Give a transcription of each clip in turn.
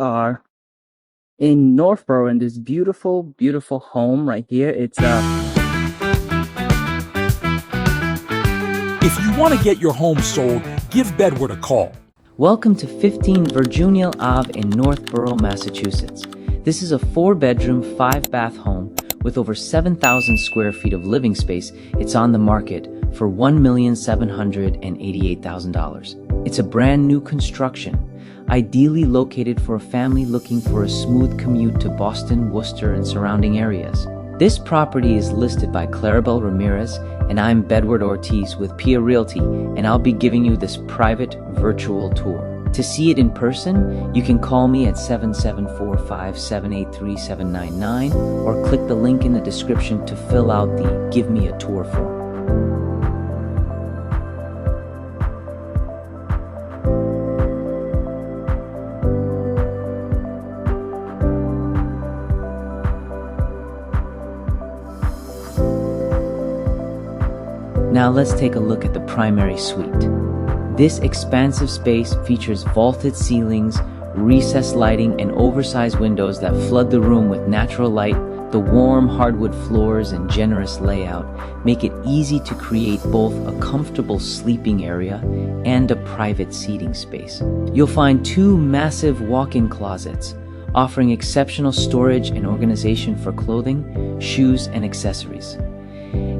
are in Northborough in this beautiful, beautiful home right here. If you want to get your home sold, give Bedward a call. Welcome to 15 Virginia Ave in Northborough, Massachusetts. This is a 4-bedroom, 5-bath home with over 7,000 square feet of living space. It's on the market for $1,788,000. It's a brand new construction, ideally located for a family looking for a smooth commute to Boston, Worcester, and surrounding areas. This property is listed by Clarabelle Ramirez, and I'm Bedward Ortiz with Pia Realty, and I'll be giving you this private virtual tour. To see it in person, you can call me at 774-578-3799 or click the link in the description to fill out the Give Me a Tour form. Now let's take a look at the primary suite. This expansive space features vaulted ceilings, recessed lighting, and oversized windows that flood the room with natural light. The warm hardwood floors and generous layout make it easy to create both a comfortable sleeping area and a private seating space. You'll find 2 massive walk-in closets, offering exceptional storage and organization for clothing, shoes, and accessories.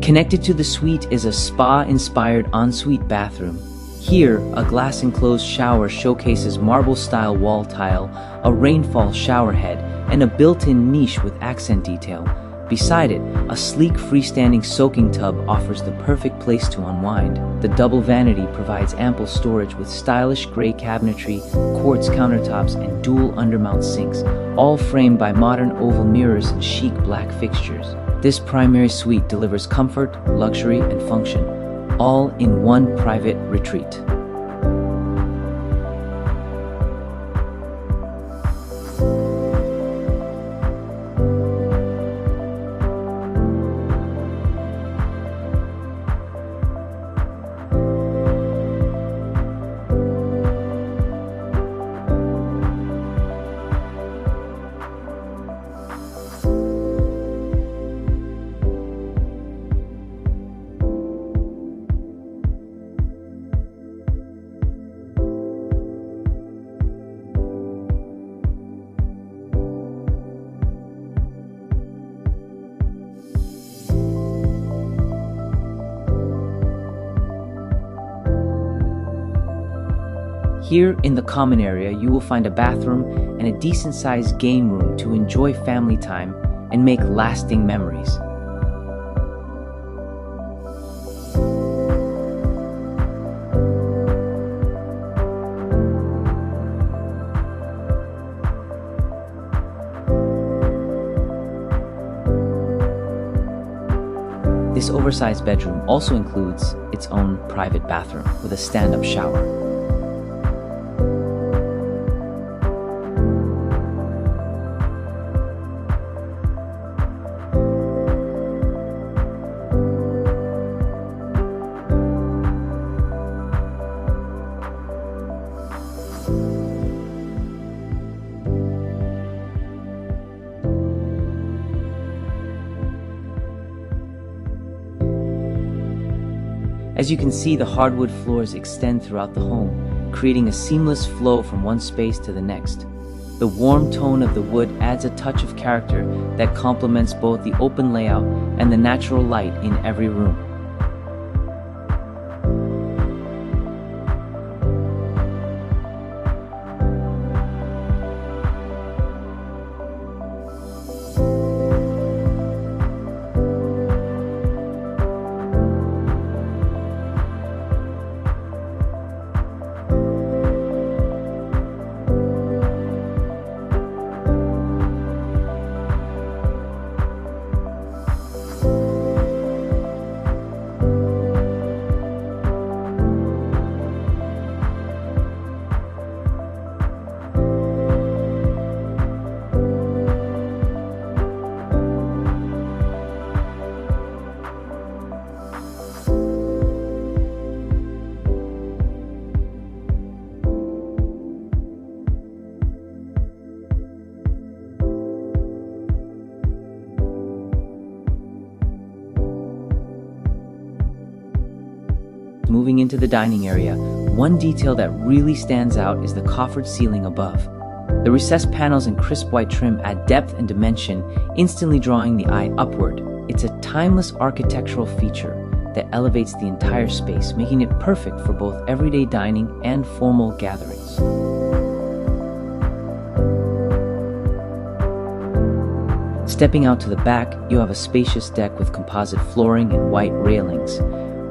Connected to the suite is a spa-inspired ensuite bathroom. Here, a glass-enclosed shower showcases marble-style wall tile, a rainfall shower head, and a built-in niche with accent detail. Beside it, a sleek freestanding soaking tub offers the perfect place to unwind. The double vanity provides ample storage with stylish gray cabinetry, quartz countertops, and dual undermount sinks, all framed by modern oval mirrors and chic black fixtures. This primary suite delivers comfort, luxury, and function, all in one private retreat. Here in the common area, you will find a bathroom and a decent-sized game room to enjoy family time and make lasting memories. This oversized bedroom also includes its own private bathroom with a stand-up shower. As you can see, the hardwood floors extend throughout the home, creating a seamless flow from one space to the next. The warm tone of the wood adds a touch of character that complements both the open layout and the natural light in every room. moving into the dining area, one detail that really stands out is the coffered ceiling above. The recessed panels and crisp white trim add depth and dimension, instantly drawing the eye upward. It's a timeless architectural feature that elevates the entire space, making it perfect for both everyday dining and formal gatherings. Stepping out to the back, you have a spacious deck with composite flooring and white railings,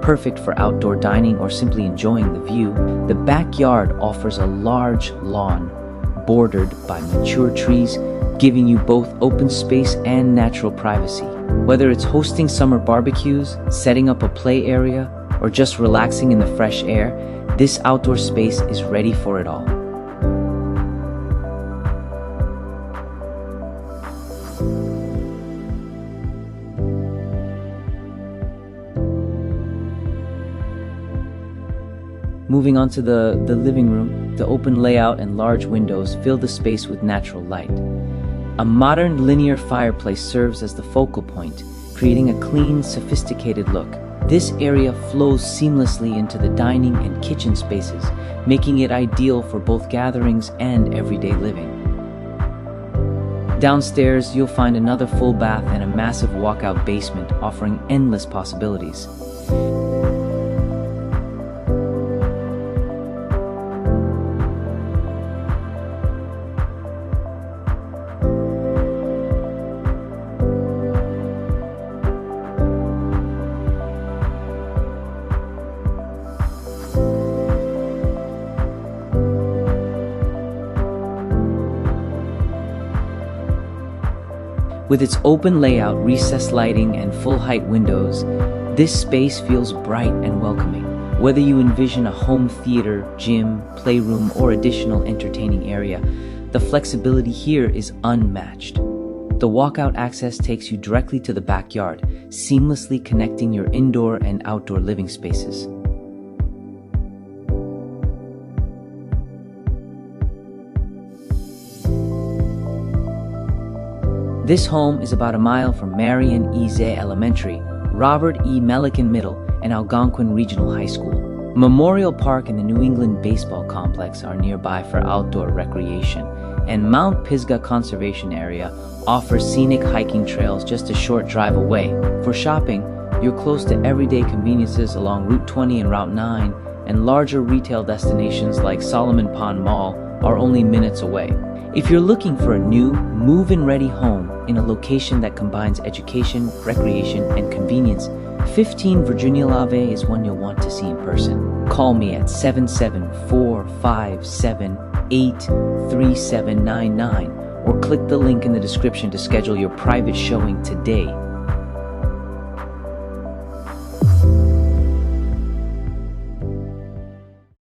perfect for outdoor dining or simply enjoying the view. The backyard offers a large lawn bordered by mature trees, giving you both open space and natural privacy. Whether it's hosting summer barbecues, setting up a play area, or just relaxing in the fresh air, this outdoor space is ready for it all. Moving on to the living room, the open layout and large windows fill the space with natural light. A modern linear fireplace serves as the focal point, creating a clean, sophisticated look. This area flows seamlessly into the dining and kitchen spaces, making it ideal for both gatherings and everyday living. Downstairs, you'll find another full bath and a massive walkout basement offering endless possibilities. With its open layout, recessed lighting, and full-height windows, this space feels bright and welcoming. Whether you envision a home theater, gym, playroom, or additional entertaining area, the flexibility here is unmatched. The walkout access takes you directly to the backyard, seamlessly connecting your indoor and outdoor living spaces. This home is about a mile from Marion E. Zeh Elementary, Robert E. Melican Middle, and Algonquin Regional High School. Memorial Park and the New England Baseball Complex are nearby for outdoor recreation, and Mount Pisgah Conservation Area offers scenic hiking trails just a short drive away. For shopping, you're close to everyday conveniences along Route 20 and Route 9, and larger retail destinations like Solomon Pond Mall are only minutes away. If you're looking for a new, move-in-ready home in a location that combines education, recreation, and convenience, 15 Virginia Lave is one you'll want to see in person. Call me at 77457-83799 or click the link in the description to schedule your private showing today.